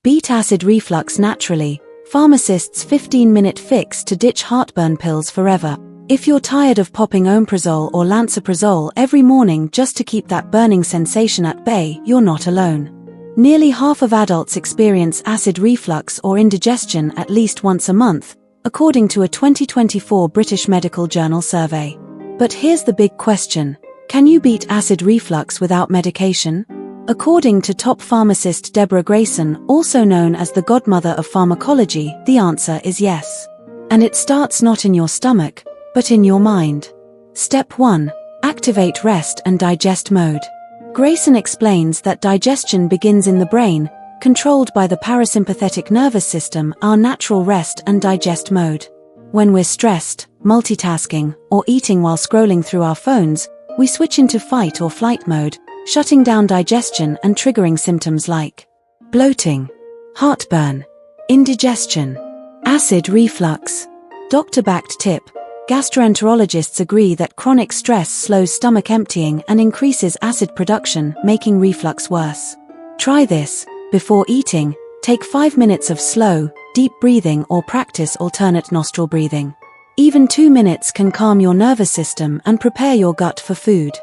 Beat acid reflux naturally. Pharmacist's 15-minute fix to ditch heartburn pills forever. If you're tired of popping omeprazole or lansoprazole every morning just to keep that burning sensation at bay, you're not alone. Nearly half of adults experience acid reflux or indigestion at least once a month, according to a 2024 British Medical Journal survey. But here's the big question: can you beat acid reflux without medication? According to top pharmacist Deborah Grayson, also known as the godmother of pharmacology, the answer is yes. And it starts not in your stomach, but in your mind. Step 1. Activate rest and digest mode. Grayson explains that digestion begins in the brain, controlled by the parasympathetic nervous system, our natural rest and digest mode. When we're stressed, multitasking, or eating while scrolling through our phones, we switch into fight or flight mode, shutting down digestion and triggering symptoms like bloating, heartburn, indigestion, acid reflux. Doctor-backed tip: gastroenterologists agree that chronic stress slows stomach emptying and increases acid production, making reflux worse. Try this: before eating, take 5 minutes of slow, deep breathing or practice alternate nostril breathing. Even 2 minutes can calm your nervous system and prepare your gut for food.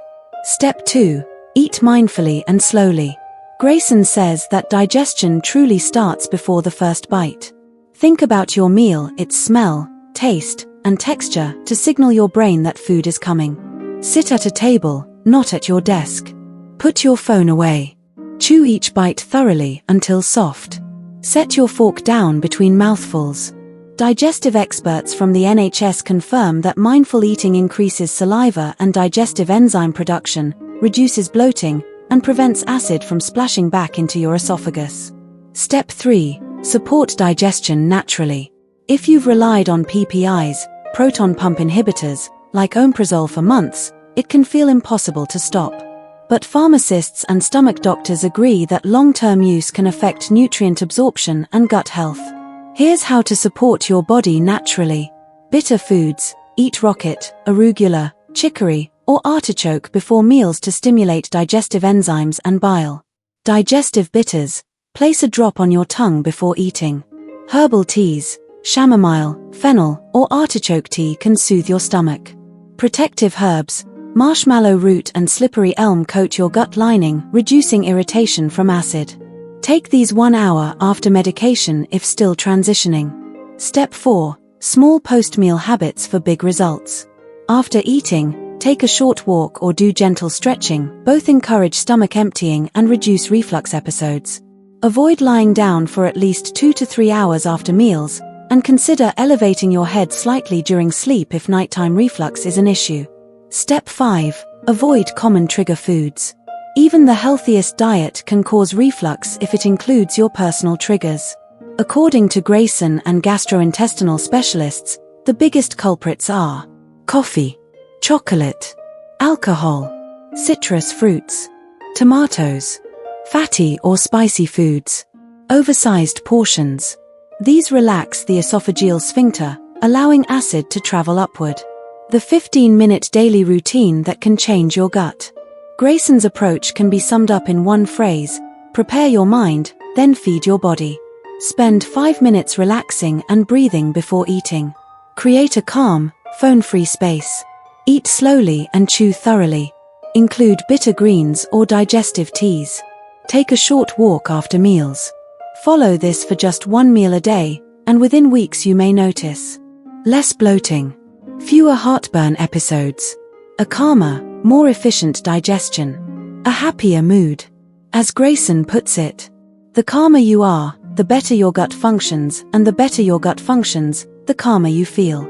Step 2. Eat mindfully and slowly. Grayson says that digestion truly starts before the first bite. Think about your meal, its smell, taste, and texture to signal your brain that food is coming. Sit at a table, not at your desk. Put your phone away. Chew each bite thoroughly until soft. Set your fork down between mouthfuls. Digestive experts from the NHS confirm that mindful eating increases saliva and digestive enzyme production, reduces bloating, and prevents acid from splashing back into your esophagus. Step 3. Support digestion naturally. If you've relied on PPIs, proton pump inhibitors, like omeprazole for months, it can feel impossible to stop. But pharmacists and stomach doctors agree that long-term use can affect nutrient absorption and gut health. Here's how to support your body naturally. Bitter foods: eat rocket, arugula, chicory, or artichoke before meals to stimulate digestive enzymes and bile. Digestive bitters: place a drop on your tongue before eating. Herbal teas: chamomile, fennel, or artichoke tea can soothe your stomach. Protective herbs: marshmallow root and slippery elm coat your gut lining, reducing irritation from acid. Take these 1 hour after medication if still transitioning. Step 4. Small post-meal habits for big results. After eating, take a short walk or do gentle stretching. Both encourage stomach emptying and reduce reflux episodes. Avoid lying down for at least 2 to 3 hours after meals, and consider elevating your head slightly during sleep if nighttime reflux is an issue. Step 5. Avoid common trigger foods. Even the healthiest diet can cause reflux if it includes your personal triggers. According to Grayson and gastrointestinal specialists, the biggest culprits are coffee, chocolate, alcohol, citrus fruits, tomatoes, fatty or spicy foods, oversized portions. These relax the esophageal sphincter, allowing acid to travel upward. The 15-minute daily routine that can change your gut. Grayson's approach can be summed up in one phrase: prepare your mind, then feed your body. Spend 5 minutes relaxing and breathing before eating. Create a calm, phone-free space. Eat slowly and chew thoroughly. Include bitter greens or digestive teas. Take a short walk after meals. Follow this for just 1 meal a day, and within weeks you may notice less bloating, fewer heartburn episodes, a calmer, more efficient digestion, a happier mood. As Grayson puts it, the calmer you are, the better your gut functions, and the better your gut functions, the calmer you feel.